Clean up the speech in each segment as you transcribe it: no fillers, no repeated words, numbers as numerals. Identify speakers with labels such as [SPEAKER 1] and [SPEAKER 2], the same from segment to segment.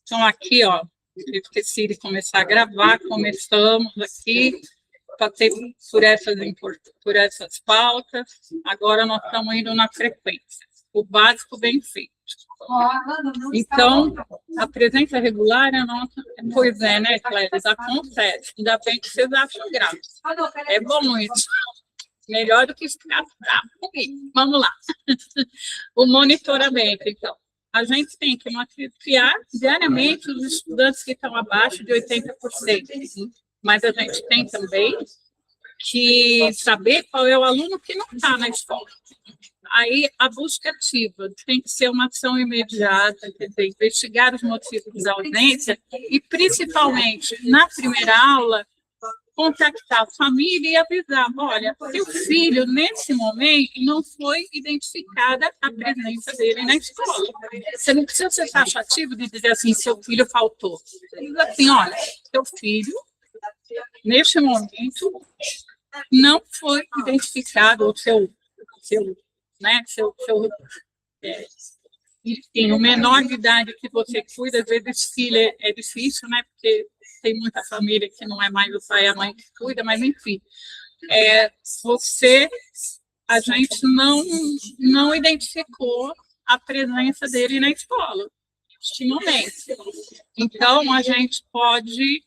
[SPEAKER 1] Então, aqui, ó, eu esqueci de começar a gravar, começamos aqui, passei por essas pautas, agora nós estamos indo na frequência, o básico bem feito. Então, a presença regular é nossa. Pois é, né, Clélis? Acontece. Ainda bem que vocês acham graça. É bom isso. Melhor do que ficar comigo. Vamos lá. O monitoramento, então. A gente tem que matriciar diariamente os estudantes que estão abaixo de 80%. Mas a gente tem também que saber qual é o aluno que não está na escola. Aí, a busca ativa tem que ser uma ação imediata, quer dizer, investigar os motivos da ausência e, principalmente, na primeira aula, contactar a família e avisar, olha, seu filho, nesse momento, não foi identificada a presença dele na escola. Você não precisa ser taxativo de dizer assim, seu filho faltou. Você diz assim, olha, seu filho, neste momento, não foi identificado o seu enfim, o menor de idade que você cuida, às vezes filho é difícil, né? Porque tem muita família que não é mais o pai e a mãe que cuida, mas enfim, a gente não identificou a presença dele na escola neste momento. Então, a gente pode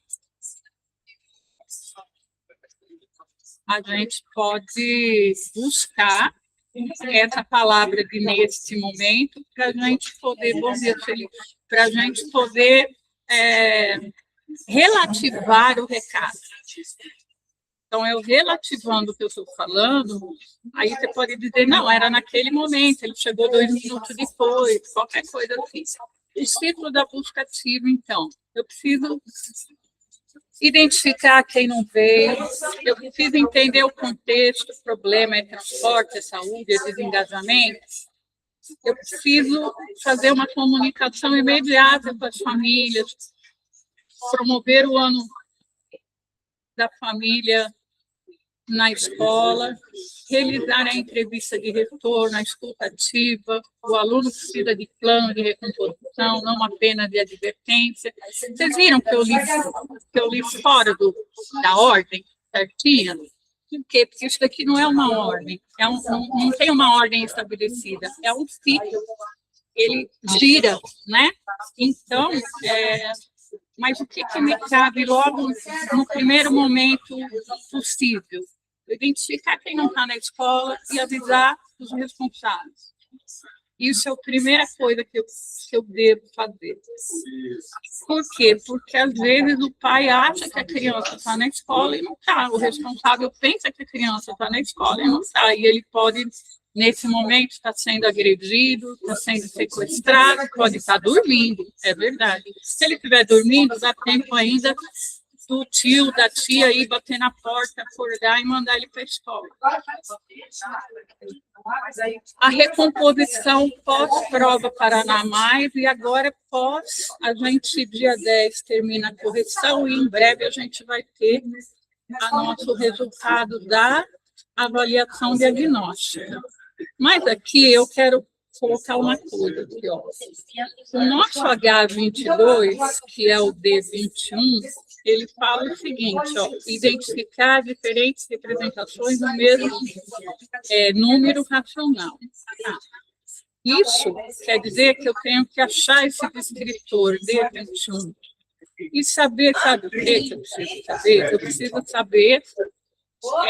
[SPEAKER 1] buscar essa palavra de neste momento para a gente poder, para a gente poder relativar o recado. Então, eu relativando o que eu estou falando, aí você pode dizer, não, era naquele momento, ele chegou 2 minutos depois, qualquer coisa assim. O ciclo da busca ativa, então, eu preciso identificar quem não veio, eu preciso entender o contexto, o problema é transporte, é saúde, é desengajamento, eu preciso fazer uma comunicação imediata com as famílias, promover o ano da família na escola, realizar a entrevista de retorno, a escuta ativa, o aluno precisa de plano de recomposição, não apenas de advertência. Vocês viram que eu li fora da ordem certinha? Por quê? Porque isso daqui não é uma ordem, não tem uma ordem estabelecida, é um ciclo, ele gira, né? Então, mas o que me cabe logo no primeiro momento possível? Identificar quem não está na escola e avisar os responsáveis. Isso é a primeira coisa que eu devo fazer. Por quê? Porque, às vezes, o pai acha que a criança está na escola e não está. O responsável pensa que a criança está na escola e não está. E ele pode, nesse momento, estar sendo agredido, está sendo sequestrado, pode estar dormindo, é verdade. Se ele estiver dormindo, dá tempo ainda do tio, da tia ir bater na porta, acordar e mandar ele para a escola. A recomposição pós-prova Paraná Mais, e agora a gente, dia 10, termina a correção e em breve a gente vai ter nosso resultado da avaliação diagnóstica. Mas aqui eu quero colocar uma coisa aqui, ó. O nosso H22, que é o D21, ele fala o seguinte, ó, identificar diferentes representações do mesmo número racional. Isso quer dizer que eu tenho que achar esse descritor D21 e saber, sabe o que eu preciso saber? Eu preciso saber qual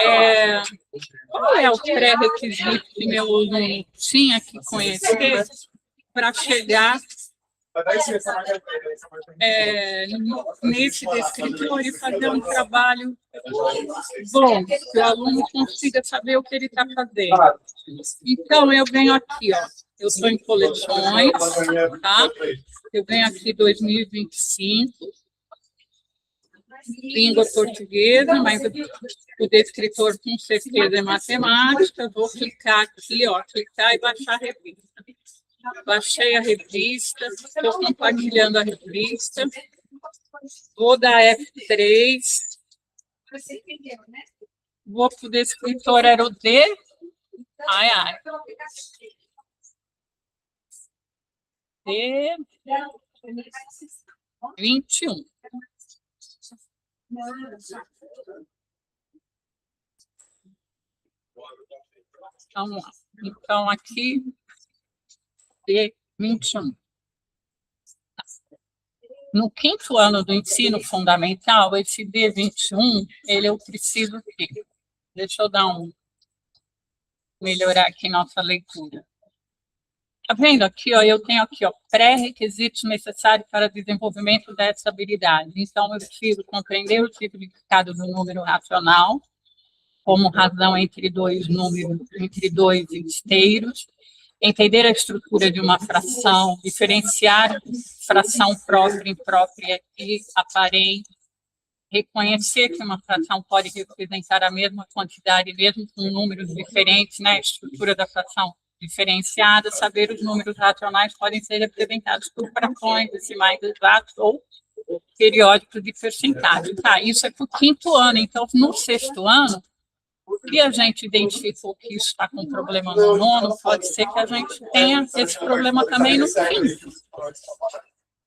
[SPEAKER 1] é o pré-requisito que meu aluno tinha que conhecer para chegar nesse descritor e fazer um trabalho bom, que o aluno consiga saber o que ele está fazendo. Então, eu venho aqui, ó, eu estou em coleções, tá? Eu venho aqui 2025, língua portuguesa, mas o descritor com certeza é matemática. Eu vou clicar aqui, ó, clicar e baixar a revista. Baixei a revista, estou compartilhando a revista. Vou dar F3. Vou para o descritor, era o D. Ai. ter 21. Vamos lá. Então, aqui, D21. No 5º ano do ensino fundamental, esse D21, eu preciso ter. Deixa eu melhorar aqui nossa leitura. Tá vendo aqui, ó, eu tenho aqui, ó, pré-requisitos necessários para desenvolvimento dessa habilidade. Então, eu preciso compreender o significado do número racional, como razão entre dois números, entre dois inteiros, entender a estrutura de uma fração, diferenciar fração própria, imprópria e aparente, reconhecer que uma fração pode representar a mesma quantidade, mesmo com números diferentes, né? A estrutura da fração diferenciada, saber os números racionais podem ser representados por frações, decimais exatos ou periódicos de percentagem. Tá, isso é para o 5º ano. Então, no 6º ano, que a gente identificou que isso está com problema no 9º, pode ser que a gente tenha esse problema também no 5º.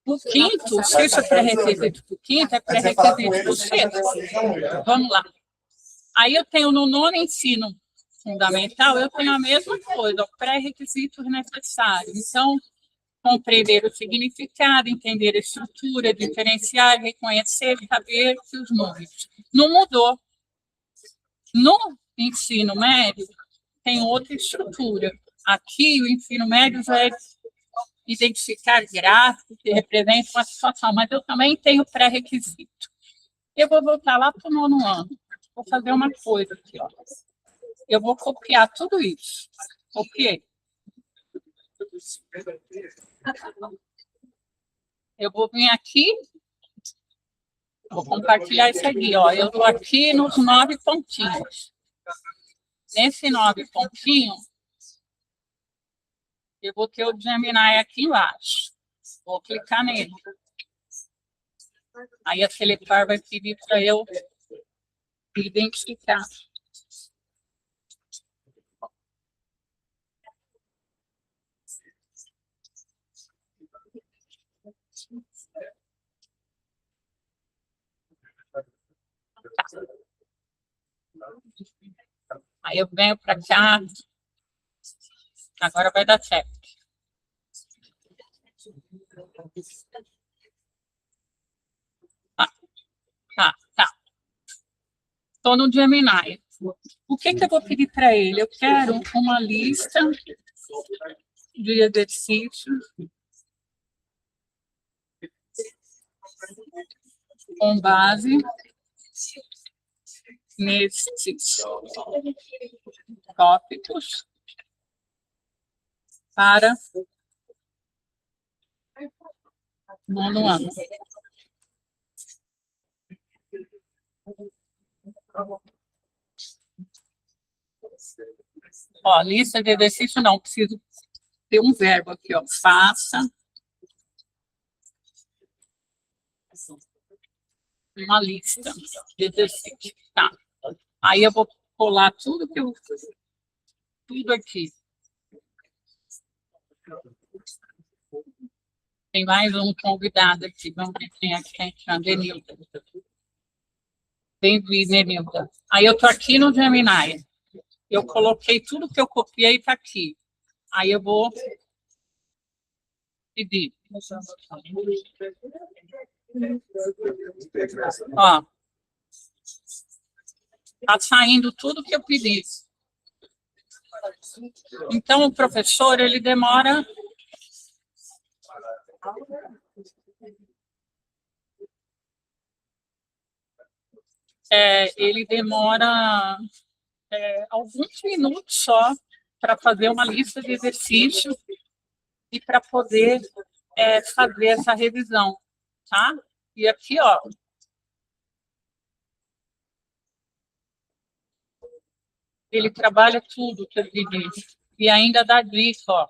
[SPEAKER 1] O 5º, se isso é pré-requisito para o 5º, é pré-requisito para o 6º. Vamos lá. Aí eu tenho no 9º ensino fundamental, eu tenho a mesma coisa, pré-requisitos necessários. Então, compreender o significado, entender a estrutura, diferenciar, reconhecer, saber que os números. Não mudou. No ensino médio, tem outra estrutura. Aqui, o ensino médio já é identificar gráficos que representam uma situação, mas eu também tenho pré-requisito. Eu vou voltar lá para o 9º ano. Vou fazer uma coisa aqui, ó. Eu vou copiar tudo isso. Copiei. Eu vou vir aqui, vou compartilhar isso aqui, ó. Eu estou aqui nos 9 pontinhos. Nesse 9 pontinhos, eu vou ter o Gemini aqui embaixo. Vou clicar nele. Aí a Selepar vai pedir para eu identificar. Aí eu venho para cá. Agora vai dar certo. Tá. Estou no Gemini. O que eu vou pedir para ele? Eu quero uma lista de exercícios com base nesses tópicos para 9º ano. Ó, lista de exercício não, preciso ter um verbo aqui, ó. Faça uma lista de exercícios. Tá. Aí eu vou colar tudo tudo aqui. Tem mais um convidado aqui. Vamos ver quem é que tem. Denilda. Bem-vindo, Denilda. Aí eu estou aqui no Gemini. Eu coloquei tudo que eu copiei, está aqui. Aí eu vou pedir. Ó. Está saindo tudo que eu pedi. Então, o professor, ele demora... ele demora alguns minutos só para fazer uma lista de exercícios e para poder fazer essa revisão, tá? E aqui, ó, ele trabalha tudo que eu pedi e ainda dá dica, ó.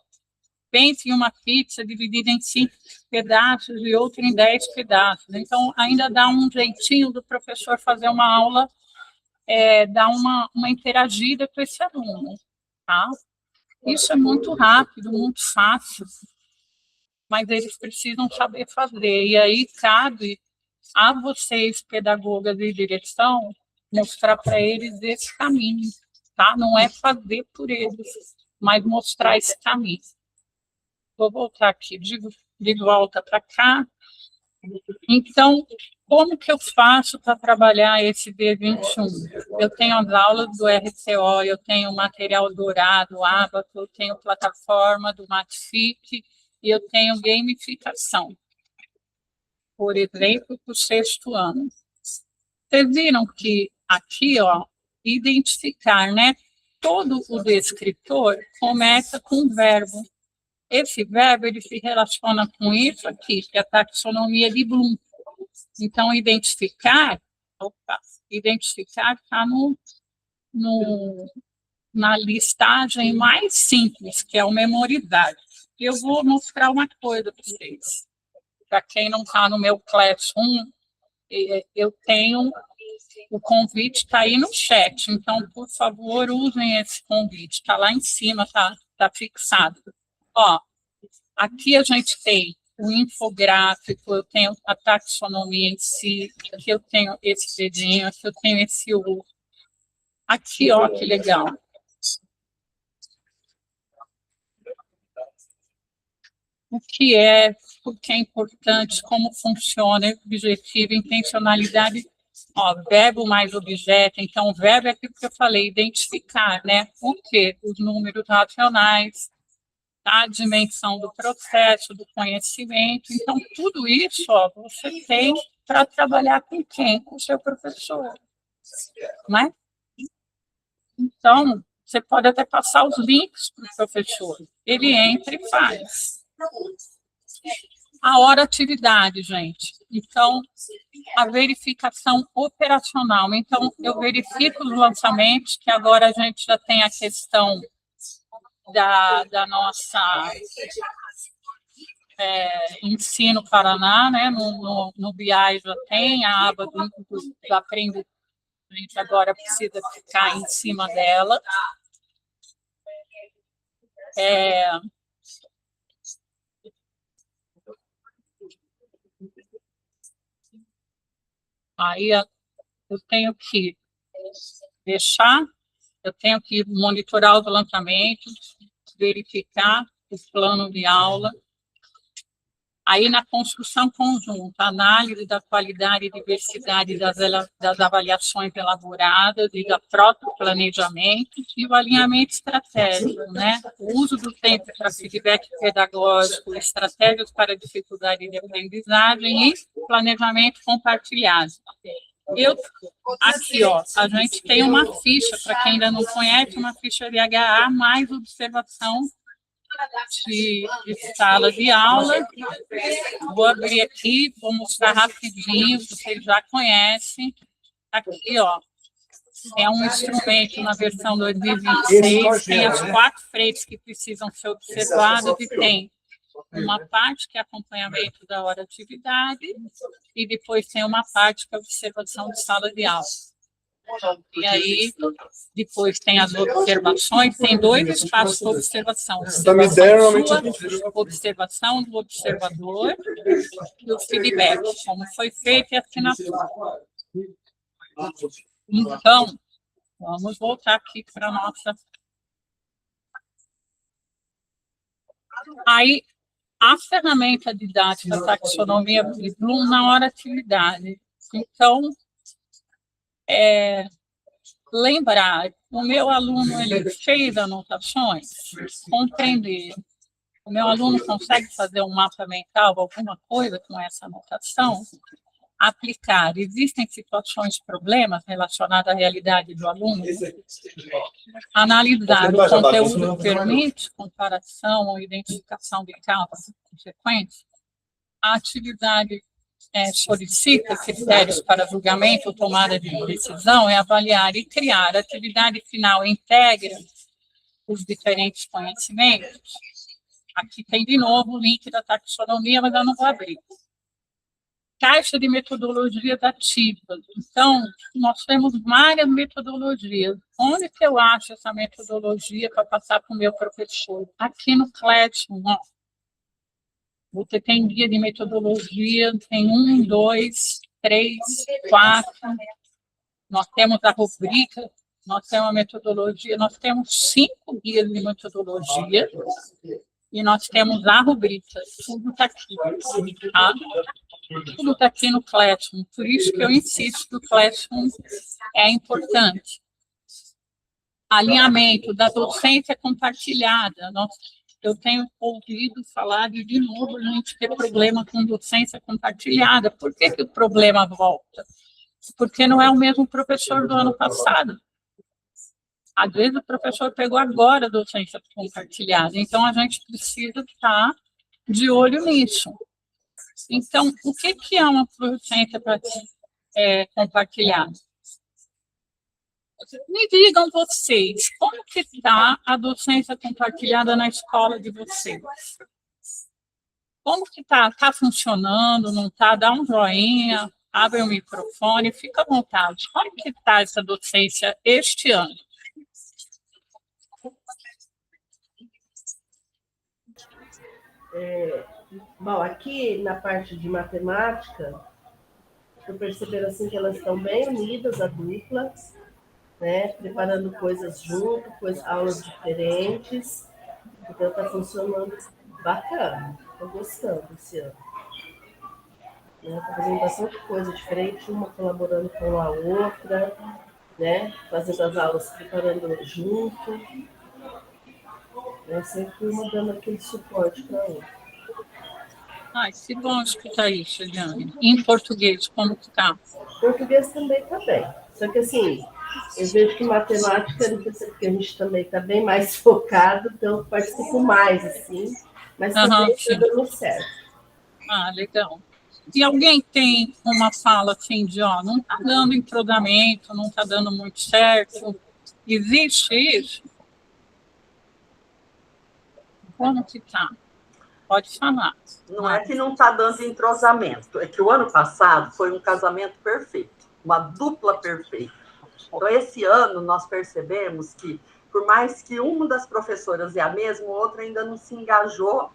[SPEAKER 1] Pense em uma pizza dividida em 5 pedaços e outra em 10 pedaços. Então, ainda dá um jeitinho do professor fazer uma aula, dar uma interagida com esse aluno, tá? Isso é muito rápido, muito fácil. mas eles precisam saber fazer. E aí cabe a vocês, pedagogas de direção, mostrar para eles esse caminho, tá? Não é fazer por eles, mas mostrar esse caminho. Vou voltar aqui de volta para cá. Então, como que eu faço para trabalhar esse D21? Eu tenho as aulas do RCO, eu tenho material dourado, Abaco, eu tenho plataforma do Matfic e eu tenho gamificação, por exemplo, para o 6º ano. Vocês viram que aqui, ó, identificar, né? Todo o descritor começa com um verbo. Esse verbo ele se relaciona com isso aqui, que é a taxonomia de Bloom. Então, identificar está na listagem mais simples, que é o memorizar. Eu vou mostrar uma coisa para vocês. Para quem não está no meu Classroom, eu tenho o convite, está aí no chat. Então, por favor, usem esse convite. Está lá em cima, tá fixado. Ó, aqui a gente tem o infográfico, eu tenho a taxonomia em si, aqui eu tenho esse dedinho, aqui eu tenho esse U. Aqui, ó, que legal. O que é, porque é importante, como funciona, objetivo, intencionalidade, ó, verbo mais objeto. Então, o verbo é aquilo que eu falei, identificar, né? O quê? Os números racionais, a dimensão do processo, do conhecimento. Então, tudo isso, ó, você tem para trabalhar com quem? Com o seu professor, né? Então, você pode até passar os links para o professor. Ele entra e faz. A hora atividade, gente. Então, a verificação operacional. Então, eu verifico os lançamentos, que agora a gente já tem a questão da nossa Ensino Paraná, né? No BI já tem a aba do Aprende, a gente agora precisa ficar em cima dela. Aí eu tenho que eu tenho que monitorar os lançamentos, verificar o plano de aula. Aí, na construção conjunta, análise da qualidade e diversidade das avaliações elaboradas e do próprio planejamento e o alinhamento estratégico, né? O uso do tempo para feedback pedagógico, estratégias para dificuldade de aprendizagem e planejamento compartilhado. Aqui, ó, a gente tem uma ficha, para quem ainda não conhece, uma ficha de HA mais observação de sala de aula. Vou abrir aqui, vou mostrar rapidinho, vocês já conhecem. Aqui, ó, é um instrumento na versão 2026, tem as 4 frentes que precisam ser observadas e tem uma parte que é acompanhamento da hora de atividade e depois tem uma parte que é observação de sala de aula. E aí, depois tem as observações, tem 2 espaços de observação. Observação do observador e o feedback, como foi feito e a assinatura. Então, vamos voltar aqui para a nossa... Aí, a ferramenta didática, a taxonomia de Bloom na hora atividade. Então, lembrar, o meu aluno ele fez anotações, compreender. O meu aluno consegue fazer um mapa mental, alguma coisa com essa anotação, aplicar. Existem situações, problemas relacionados à realidade do aluno? Analisar o conteúdo permite comparação ou identificação de causas e consequências. A atividade solicita critérios para julgamento ou tomada de decisão, é avaliar e criar. A atividade final integra os diferentes conhecimentos. Aqui tem, de novo, o link da taxonomia, mas eu não vou abrir. Caixa de metodologias ativas. Então, nós temos várias metodologias. Onde que eu acho essa metodologia para passar para o meu professor? Aqui no Classroom, ó. Você tem guia de metodologia, tem 1, 2, 3, 4. Nós temos a rubrica, nós temos a metodologia, nós temos 5 guias de metodologia e nós temos a rubrica. Tudo está aqui, tá? Tudo está aqui no Classroom. Por isso que eu insisto que o Classroom é importante. Alinhamento da docência compartilhada. Eu tenho ouvido falar de novo a gente ter problema com docência compartilhada. Por que o problema volta? Porque não é o mesmo professor do ano passado. Às vezes o professor pegou agora a docência compartilhada. Então, a gente precisa estar de olho nisso. Então, o que é uma docência compartilhada? Me digam vocês, como que está a docência compartilhada na escola de vocês? Como que está? Está funcionando, não está? Dá um joinha, abre o microfone, fica à vontade. Como que está essa docência este ano?
[SPEAKER 2] Bom, aqui na parte de matemática, estou percebendo assim que elas estão bem unidas, a dupla, né? Preparando coisas junto, aulas diferentes. Então está funcionando bacana. Estou gostando esse ano. Está fazendo bastante coisa diferente, uma colaborando com a outra, né? Fazendo as aulas, preparando junto, né? Sempre uma dando aquele suporte para a outra.
[SPEAKER 1] Ai, que bom escutar isso, Eliane. Em português, como que está?
[SPEAKER 2] Português também está bem. Só que, assim, eu vejo que matemática, porque a gente também está bem mais focado, então eu participo mais, assim, mas também está dando certo.
[SPEAKER 1] Ah, legal. E alguém tem uma fala assim de, não está dando entrosamento, não está dando muito certo? Existe isso? Como que está? Pode falar.
[SPEAKER 3] Não é que não está dando entrosamento, é que o ano passado foi um casamento perfeito, uma dupla perfeita. Então, esse ano, nós percebemos que, por mais que uma das professoras é a mesma, o outro ainda não se engajou,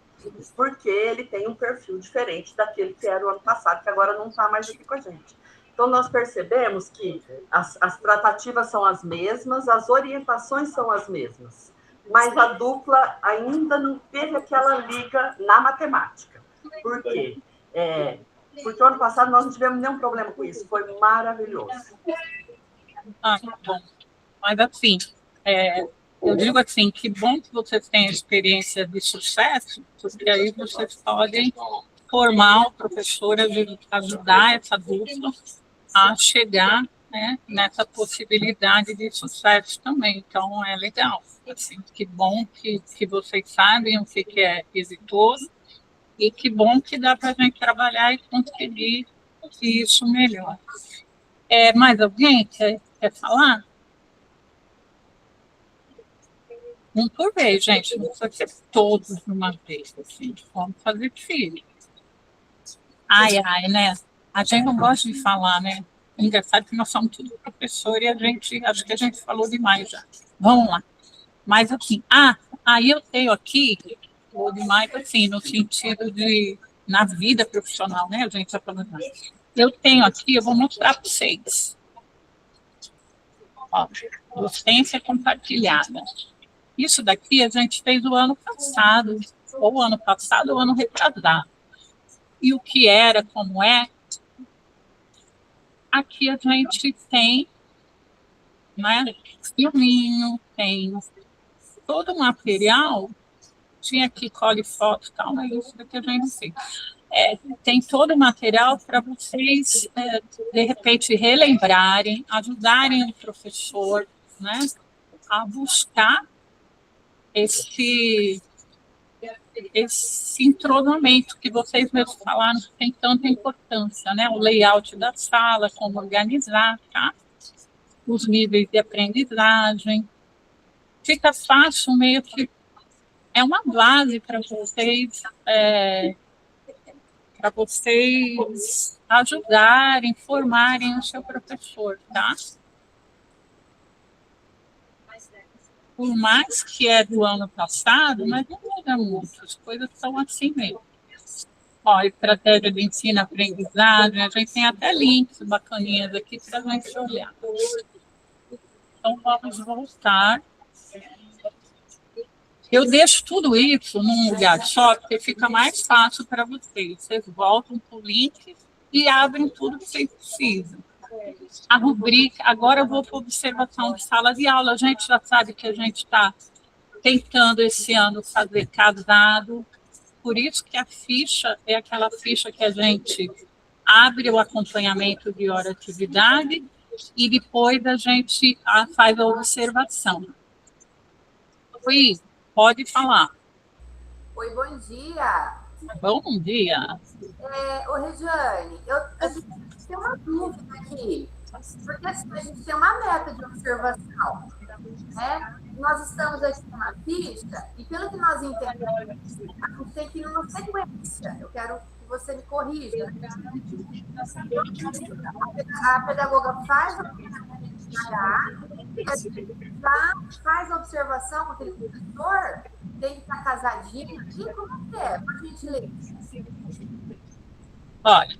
[SPEAKER 3] porque ele tem um perfil diferente daquele que era o ano passado, que agora não está mais aqui com a gente. Então, nós percebemos que as tratativas são as mesmas, as orientações são as mesmas, mas a dupla ainda não teve aquela liga na matemática. Por quê? Porque o ano passado nós não tivemos nenhum problema com isso, foi maravilhoso.
[SPEAKER 1] Ah, que bom. Mas, assim, eu digo assim, que bom que vocês têm experiência de sucesso, porque aí vocês podem formar o professor, ajudar essa dupla a chegar, né, nessa possibilidade de sucesso também. Então, é legal. Assim, que bom que vocês sabem o que é exitoso e que bom que dá para a gente trabalhar e conseguir que isso melhore. Mais alguém quer falar? Um por vez, gente. Não precisa ser todos de uma vez. Assim. Vamos fazer filho. Ai, né? A gente não gosta de falar, né? Engraçado que nós somos tudo professor e acho que a gente falou demais já. Vamos lá. Mas assim, aí eu tenho aqui, falou demais assim, no sentido de, na vida profissional, né? A gente está falando mais. Eu tenho aqui, eu vou mostrar para vocês. Ó, docência compartilhada. Isso daqui a gente fez o ano passado, ou ano retrasado. E o que era, como é, aqui a gente tem, né, filminho, tem todo o material, tinha aqui cole foto e tal, mas isso daqui a gente fez. Tem todo o material para vocês, de repente, relembrarem, ajudarem o professor, né, a buscar esse entrosamento que vocês mesmos falaram que tem tanta importância, né? O layout da sala, como organizar, tá? Os níveis de aprendizagem. Fica fácil, meio que é uma base para vocês ajudarem, formarem o seu professor, tá? Por mais que é do ano passado, mas não muda muito, as coisas são assim mesmo. Ó, estratégia de ensino-aprendizagem, a gente tem até links bacaninhas aqui para a gente olhar. Então, vamos voltar. Eu deixo tudo isso num lugar só, porque fica mais fácil para vocês. Vocês voltam para o link e abrem tudo que vocês precisam. A rubrica, agora eu vou para observação de sala de aula. A gente já sabe que a gente está tentando esse ano fazer casado, por isso que a ficha é aquela ficha que a gente abre o acompanhamento de hora-atividade e depois a gente faz a observação. Oi, pode falar.
[SPEAKER 4] Oi, bom dia.
[SPEAKER 1] Bom dia.
[SPEAKER 4] Ô, Regiane, a gente tem uma dúvida aqui, porque assim, a gente tem uma meta de observação, né? Nós estamos aqui numa ficha, e pelo que nós entendemos, a gente tem que ir numa sequência. Eu quero que você me corrija. A pedagoga faz a faz a observação, aquele professor tem que estar casadinho aqui, como que é? Para a gente ler.
[SPEAKER 1] Olha,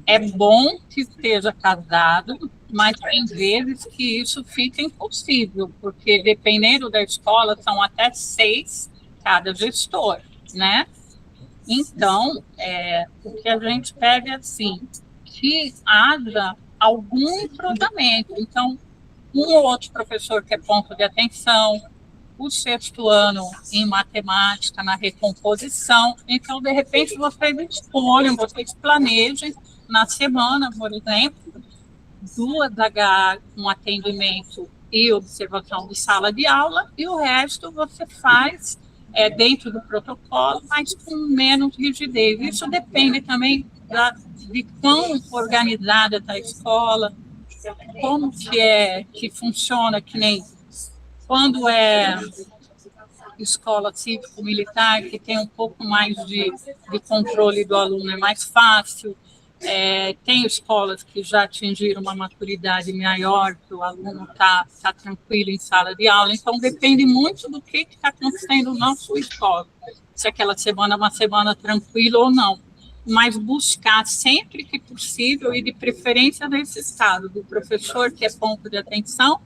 [SPEAKER 1] é bom que esteja casado, mas tem vezes que isso fica impossível, porque dependendo da escola, são até 6 cada gestor, né? Então, o que a gente pega é assim, que haja algum entrosamento. Então, um ou outro professor que é ponto de atenção, o 6º ano em matemática, na recomposição. Então, de repente, vocês escolhem, vocês planejem na semana, por exemplo, 2 HA com atendimento e observação de sala de aula, e o resto você faz dentro do protocolo, mas com menos rigidez. Isso depende também de quão organizada está a escola, como que funciona, que nem quando é escola cívico-militar, que tem um pouco mais de controle do aluno, é mais fácil. Tem escolas que já atingiram uma maturidade maior, que o aluno está tranquilo em sala de aula. Então, depende muito do que está acontecendo na sua escola, se aquela semana é uma semana tranquila ou não. Mas buscar sempre que possível, e de preferência nesse estado, do professor que é ponto de atenção,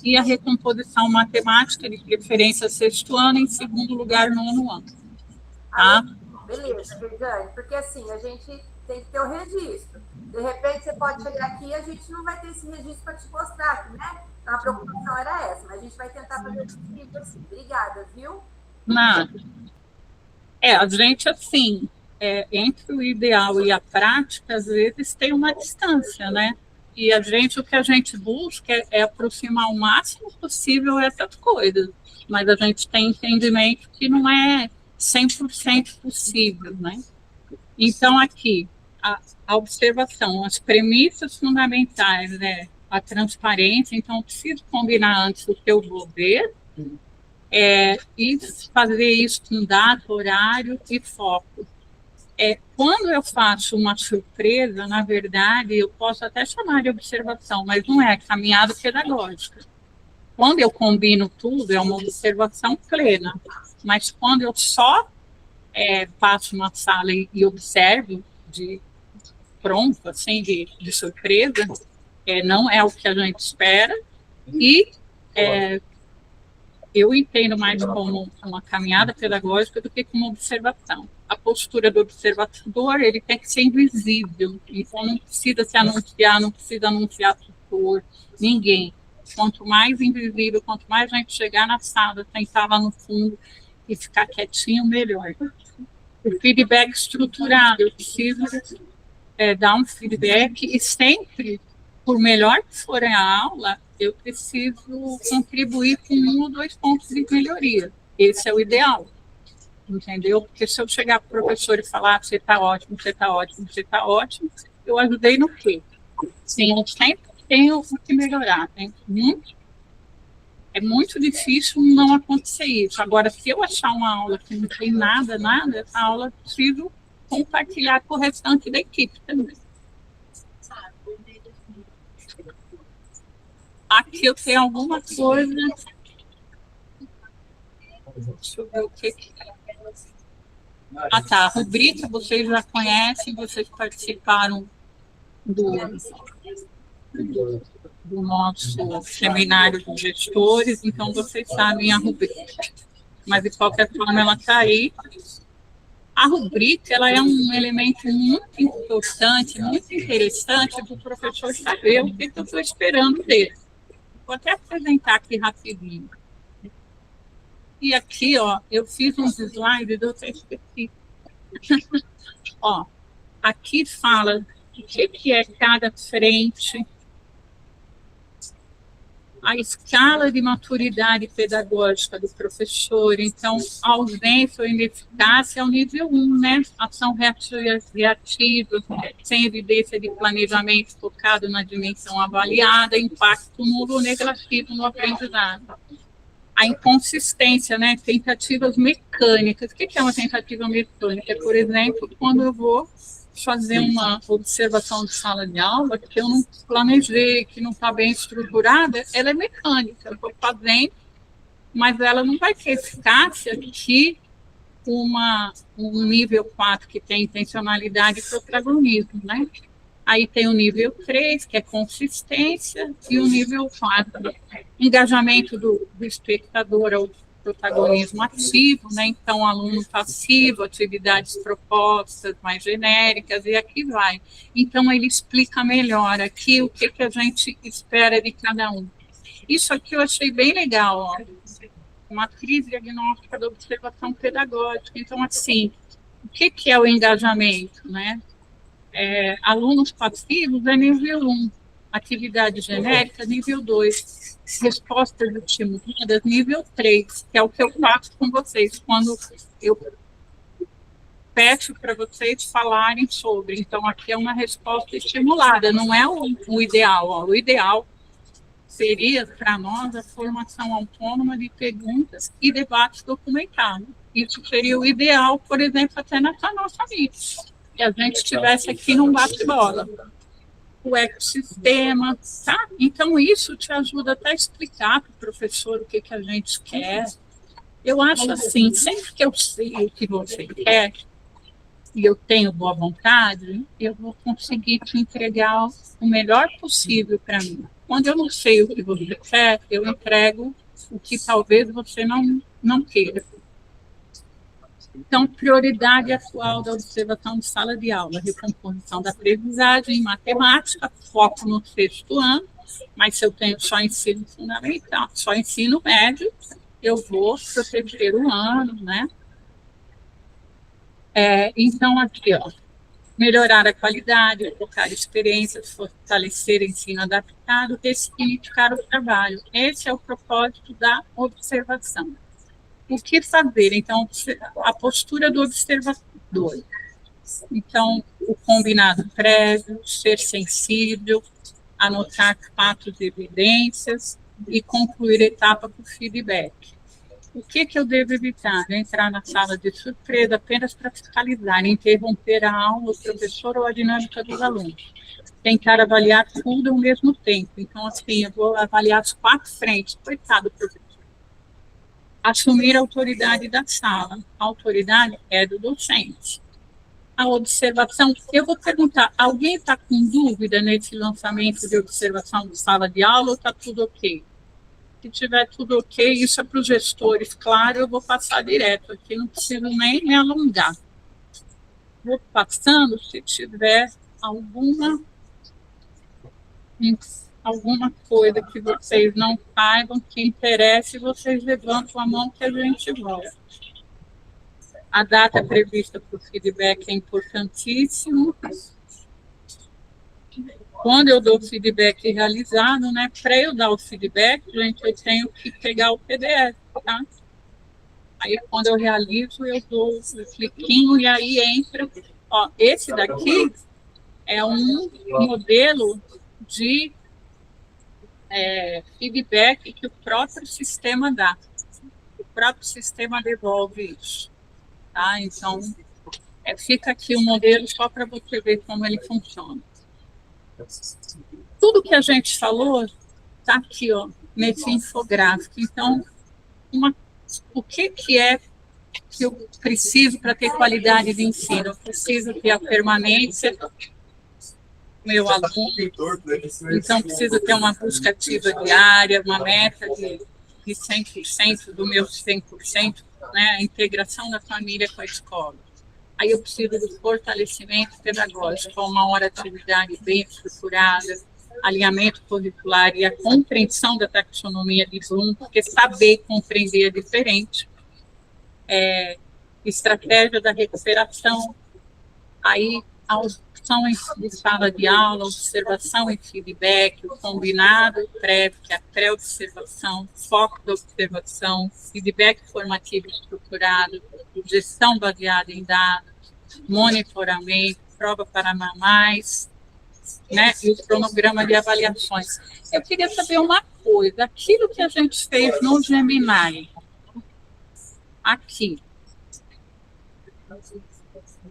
[SPEAKER 1] e a recomposição matemática, de preferência 6º ano, em 2º lugar, 9º ano. Tá?
[SPEAKER 4] Beleza, Regiane, porque assim, a gente tem que ter o registro. De repente, você pode chegar aqui e a gente não vai ter esse registro para te mostrar aqui, né? Então, a preocupação era essa, mas a gente vai tentar fazer o possível assim. Obrigada, viu?
[SPEAKER 1] Nada. A gente, assim, entre o ideal e a prática, às vezes tem uma distância, né? E o que a gente busca é aproximar o máximo possível essas coisas, mas a gente tem entendimento que não é 100% possível, né? Então, aqui, a observação, as premissas fundamentais, né? A transparência, então, eu preciso combinar antes o que eu vou ver, e fazer isso com data, horário e foco. Quando eu faço uma surpresa, na verdade, eu posso até chamar de observação, mas não é caminhada pedagógica. Quando eu combino tudo, é uma observação plena. Mas quando eu só passo na sala e observo pronto, assim, de surpresa, não é o que a gente espera, e eu entendo mais como uma caminhada pedagógica do que como observação. A postura do observador, ele tem que ser invisível, então não precisa se anunciar, não precisa anunciar tutor, ninguém. Quanto mais invisível, quanto mais a gente chegar na sala, sentar lá no fundo e ficar quietinho, melhor. O feedback estruturado, eu preciso dar um feedback e sempre, por melhor que for a aula, eu preciso contribuir com 1 ou 2 pontos de melhoria. Esse é o ideal, entendeu? Porque se eu chegar para o professor e falar você está ótimo, você está ótimo, você está ótimo, eu ajudei no quê? Sim, eu sempre tenho o que melhorar. É muito difícil não acontecer isso. Agora, se eu achar uma aula que não tem nada, essa aula eu preciso compartilhar com o restante da equipe também. Aqui eu tenho alguma coisa. Deixa eu ver o que é. Ah, tá. A rubrica vocês já conhecem, vocês participaram do nosso seminário de gestores, então vocês sabem a rubrica. Mas, de qualquer forma, ela está aí. A rubrica ela é um elemento muito importante, muito interessante para o professor saber o que eu estou esperando dele. Vou até apresentar aqui rapidinho. E aqui, ó, eu fiz uns slides, eu até esqueci. Ó, aqui fala o que é cada frente, a escala de maturidade pedagógica do professor. Então, a ausência ou ineficácia é o nível 1, né? Ação reativa, sem evidência de planejamento focado na dimensão avaliada, impacto nulo ou negativo no aprendizado. A inconsistência, né? Tentativas mecânicas. O que é uma tentativa mecânica? Por exemplo, quando eu vou fazer uma observação de sala de aula que eu não planejei, que não está bem estruturada, ela é mecânica, eu estou fazendo, mas ela não vai ter eficácia que um nível 4 que tem intencionalidade e protagonismo, né? Aí tem o nível 3, que é consistência, e o nível 4, engajamento do espectador ao protagonismo ativo, né? Então, aluno passivo, atividades propostas mais genéricas, e aqui vai. Então, ele explica melhor aqui o que a gente espera de cada um. Isso aqui eu achei bem legal, ó. Matriz diagnóstica da observação pedagógica. Então, assim, o que é o engajamento, né? Alunos passivos é nível 1, atividade genérica, nível 2, respostas estimuladas, nível 3, que é o que eu faço com vocês, quando eu peço para vocês falarem sobre. Então, aqui é uma resposta estimulada, não é o ideal. Ó. O ideal seria, para nós, a formação autônoma de perguntas e debates documentados. Isso seria o ideal, por exemplo, até nessa nossa vida. Que a gente estivesse aqui num bate-bola. O ecossistema, tá? Então, isso te ajuda até a explicar para o professor o que a gente quer. Eu acho assim, sempre que eu sei o que você quer, e eu tenho boa vontade, eu vou conseguir te entregar o melhor possível para mim. Quando eu não sei o que você quer, eu entrego o que talvez você não queira. Então, prioridade atual da observação de sala de aula, recomposição da aprendizagem em matemática, foco no 6º ano, mas se eu tenho só ensino fundamental, só ensino médio, eu vou para o 3º ano, né? Então, aqui, ó, melhorar a qualidade, trocar experiências, fortalecer ensino adaptado, ressignificar o trabalho. Esse é o propósito da observação. O que fazer? Então, a postura do observador. Então, o combinado prévio, ser sensível, anotar fatos e evidências e concluir a etapa com feedback. O que eu devo evitar? Entrar na sala de surpresa apenas para fiscalizar, interromper a aula, o professor ou a dinâmica dos alunos. Tentar avaliar tudo ao mesmo tempo. Então, assim, eu vou avaliar as 4 frentes. Coitado do professor. Assumir a autoridade da sala. A autoridade é do docente. A observação, eu vou perguntar, alguém está com dúvida nesse lançamento de observação de sala de aula ou está tudo ok? Se tiver tudo ok, isso é para os gestores, claro, eu vou passar direto aqui, não preciso nem me alongar. Vou passando, se tiver alguma coisa que vocês não saibam, que interesse, vocês levantam a mão que a gente volta. A data prevista para o feedback é importantíssimo. Quando eu dou o feedback realizado, né, para eu dar o feedback, gente, eu tenho que pegar o PDF, tá? Aí, quando eu realizo, eu dou o cliquinho e aí entra. Ó, esse daqui é um modelo de feedback que o próprio sistema dá. O próprio sistema devolve isso. Tá? Então, fica aqui o modelo só para você ver como ele funciona. Tudo que a gente falou está aqui, ó, nesse infográfico. Então, o que é que eu preciso para ter qualidade de ensino? Eu preciso ter a permanência do meu aluno, então preciso ter uma busca ativa diária, uma meta de 100% do meu 100%, né? A integração da família com a escola. Aí eu preciso do fortalecimento pedagógico, uma hora de atividade bem estruturada, alinhamento curricular e a compreensão da taxonomia de Bloom, porque saber compreender é diferente. Estratégia da recuperação, aí a opção de sala de aula, observação e feedback, o combinado e prévio, que é a pré-observação, foco da observação, feedback formativo estruturado, gestão baseada em dados, monitoramento, prova para mamais, né, e o cronograma de avaliações. Eu queria saber uma coisa, aquilo que a gente fez no Gemini, aqui,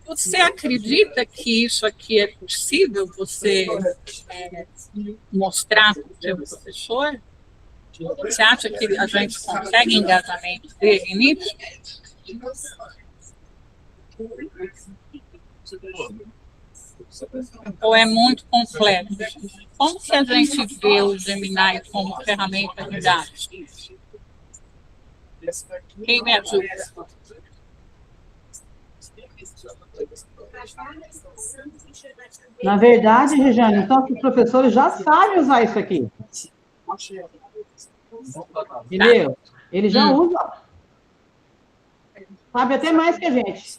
[SPEAKER 1] você acredita que isso aqui é possível você mostrar para o seu professor? Você acha que a gente consegue engajamento dele nisso? Ou é muito complexo? Como que a gente vê o Gemini como ferramenta de dados? Quem me ajuda?
[SPEAKER 5] Na verdade, Regiane, então os professores já sabem usar isso aqui. Entendeu? Eles já usam. Sabe até mais que a gente.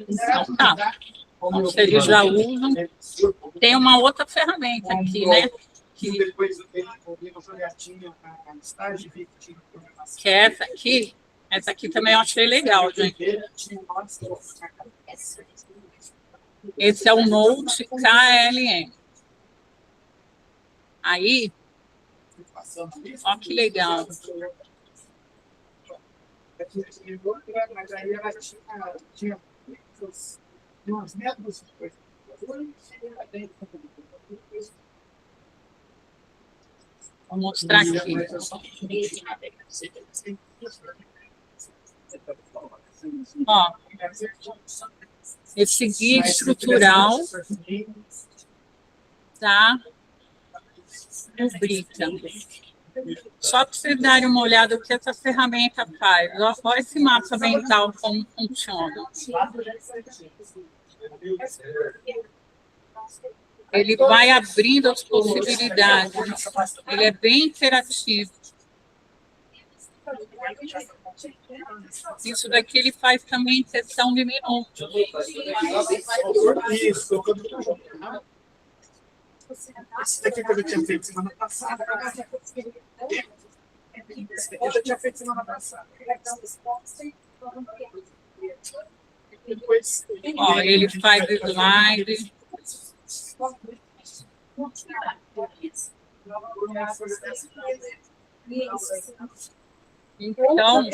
[SPEAKER 1] Então, tá. Então, se eles já usam, tem uma outra ferramenta aqui, né? Que é essa aqui. Essa aqui também eu achei legal, gente. Esse é o Note KLM. Aí, ó que legal.
[SPEAKER 6] Mas aí ela tinha umas métodos de coisa.
[SPEAKER 1] Vou mostrar aqui. Ó, esse guia estrutural da rubrica. Só para vocês darem uma olhada no que essa ferramenta faz. Olha esse mapa mental, como funciona. Ele vai abrindo as possibilidades. Ele é bem interativo. Isso daqui ele faz também em sessão de minutos.
[SPEAKER 6] Isso. Esse daqui que eu já tinha feito semana passada. Esse daqui eu já tinha feito semana passada. Depois,
[SPEAKER 1] ó, ele faz slide. Então,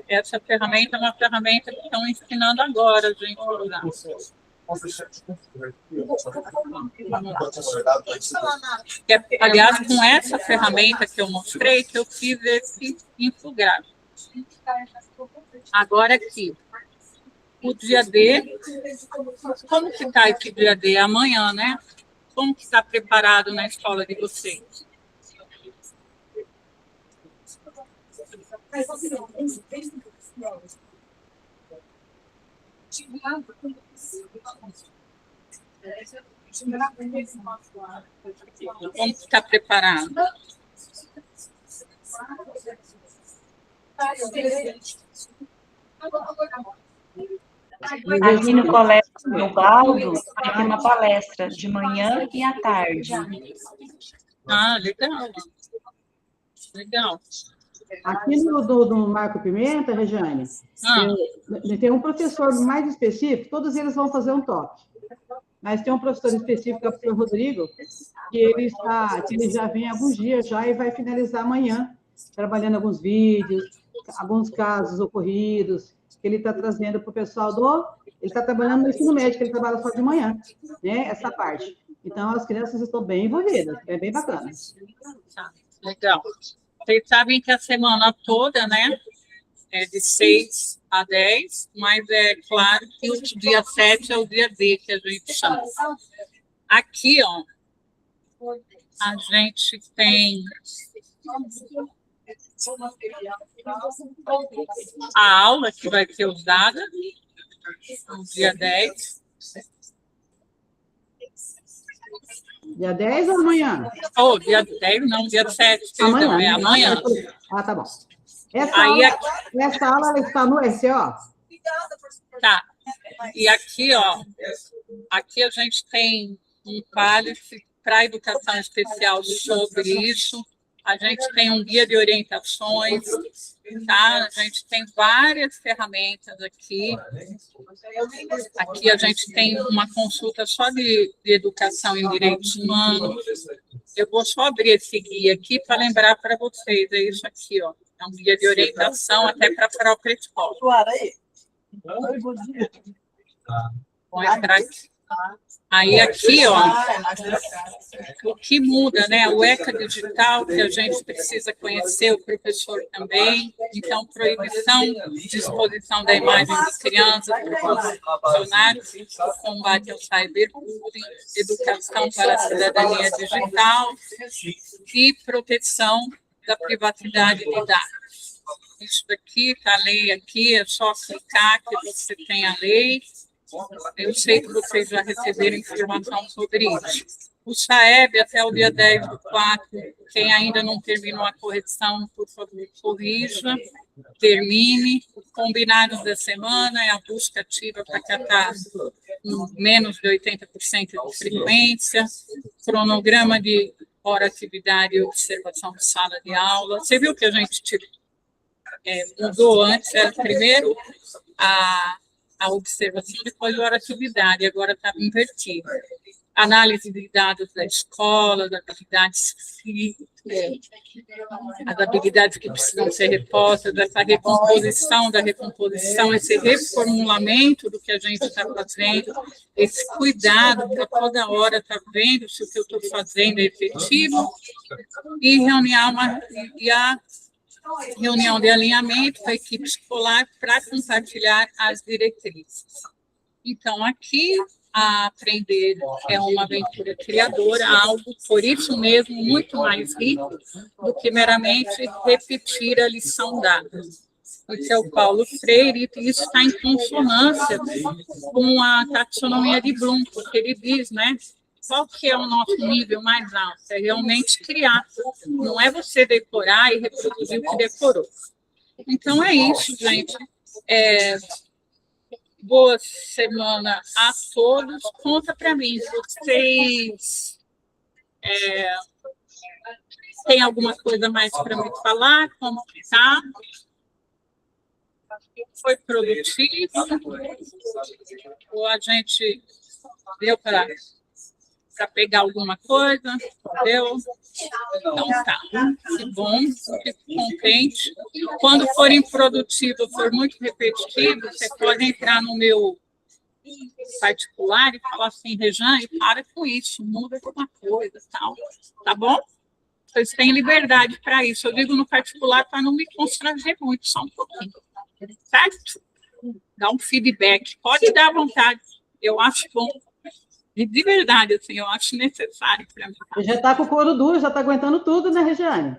[SPEAKER 1] essa ferramenta é uma ferramenta que estão ensinando agora, gente, a usar. Aliás, com essa ferramenta que eu mostrei, que eu fiz esse infográfico. Agora aqui, o dia D, como que está esse dia D? Amanhã, né? Como que está preparado na escola de vocês? Como está preparado?
[SPEAKER 7] Aqui no Colégio do Baldo, vai ter uma palestra de manhã e à tarde.
[SPEAKER 1] Ah, legal. Legal.
[SPEAKER 5] Aqui no Marco Pimenta, Regiane, tem um professor mais específico, todos eles vão fazer um toque. Mas tem um professor específico, que é o professor Rodrigo, que ele já vem há alguns dias já e vai finalizar amanhã, trabalhando alguns vídeos, alguns casos ocorridos, que ele está trazendo para o pessoal ele está trabalhando no ensino médio, ele trabalha só de manhã, né? Essa parte. Então, as crianças estão bem envolvidas, é bem bacana.
[SPEAKER 1] Legal. Vocês sabem que a semana toda, né, é de 6 a 10, mas é claro que o dia 7 é o dia D, que a gente chama. Aqui, ó, a gente tem a aula que vai ser usada no dia 10.
[SPEAKER 5] Dia 10 ou amanhã?
[SPEAKER 1] Oh, dia 10, não, dia 7, perdão,
[SPEAKER 5] Amanhã.
[SPEAKER 1] é amanhã.
[SPEAKER 5] Ah, tá bom. Essa
[SPEAKER 1] Aí,
[SPEAKER 5] aula ela está no SO?
[SPEAKER 1] Tá. E aqui, ó, aqui a gente tem um cálice para educação especial sobre isso. A gente tem um guia de orientações, tá? A gente tem várias ferramentas aqui. Aqui a gente tem uma consulta só de educação em direitos humanos. Eu vou só abrir esse guia aqui para lembrar para vocês. É isso aqui, ó. É um guia de orientação até para a própria escola. Vou entrar aqui. Aí aqui, ó, o que muda, né? O ECA digital, que a gente precisa conhecer, o professor também. Então, proibição de exposição da imagem de crianças para funcionários, combate ao cyberbullying, educação para a cidadania digital e proteção da privacidade de dados. Isso daqui, está a lei aqui, é só clicar que você tem a lei. Eu sei que vocês já receberam informação sobre isso. O SAEB, até o dia 10/4, quem ainda não terminou a correção, por favor, corrija, termine. Combinados da semana é a busca ativa para catar menos de 80% de frequência, cronograma de hora, atividade e observação de sala de aula. Você viu que a gente mudou antes, era primeiro a observação, depois a atividade, agora está invertido. Análise de dados da escola, as habilidades que precisam ser repostas, essa recomposição da recomposição, esse reformulamento do que a gente está fazendo, esse cuidado para toda hora estar vendo se o que eu estou fazendo é efetivo, e a reunião de alinhamento com a equipe escolar para compartilhar as diretrizes. Então, aqui, a aprender é uma aventura criadora, algo, por isso mesmo, muito mais rico do que meramente repetir a lição dada. Esse é o Paulo Freire, e isso está em consonância com a taxonomia de Bloom, porque ele diz, né, qual que é o nosso nível mais alto? É realmente criar, não é você decorar e reproduzir o que decorou. Então, é isso, gente. Boa semana a todos. Conta para mim, vocês têm alguma coisa mais para me falar? Como que está? Foi produtivo? Ou a gente deu para pegar alguma coisa? Deu? Então tá. Que bom, fico contente. Quando for improdutivo, for muito repetitivo, você pode entrar no meu particular e falar assim, Rejane, para com isso, muda alguma coisa, tal. Tá bom? Vocês têm liberdade para isso. Eu digo no particular para não me constranger muito, só um pouquinho. Certo? Dá um feedback. Pode dar à vontade. Eu acho bom. E de verdade, assim, eu acho necessário para mim.
[SPEAKER 5] Já está com o couro duro, já está aguentando tudo, né, Regiane?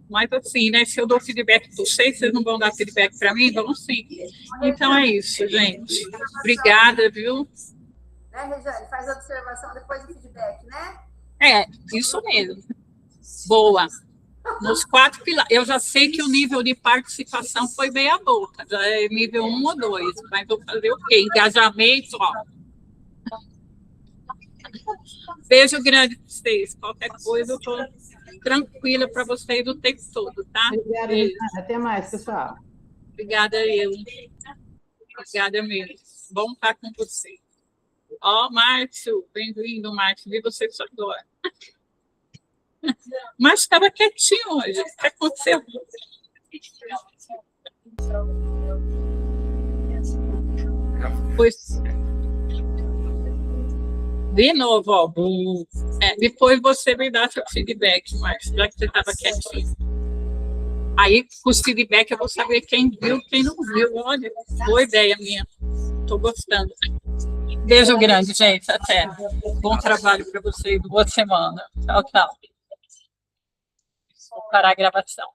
[SPEAKER 1] Mas assim, né? Se eu dou feedback para vocês não vão dar feedback para mim? Vão sim. Então é isso, gente. Obrigada, viu?
[SPEAKER 4] Né, Regiane? Faz a observação depois do feedback, né?
[SPEAKER 1] Isso mesmo. Boa. Nos 4 pilares. Eu já sei que o nível de participação foi meia boca, já é nível 1 ou 2, mas vou fazer o quê? Engajamento, ó. Beijo grande para vocês. Qualquer coisa, eu estou tranquila para vocês o tempo todo, tá?
[SPEAKER 5] Obrigada, Regiane. Até mais, pessoal.
[SPEAKER 1] Obrigada, eu. Obrigada mesmo. Bom estar com vocês. Ó, Márcio, bem-vindo, Márcio. Vi você só agora. Mas estava quietinho hoje. O que aconteceu? Pois. De novo, ó. Depois você me dá seu feedback, Márcia, já que você estava quietinho. Aí, com os feedback, eu vou saber quem viu e quem não viu. Olha, boa ideia minha. Estou gostando. Beijo grande, gente. Até. Bom trabalho para vocês. Boa semana. Tchau, tchau. Vou parar a gravação.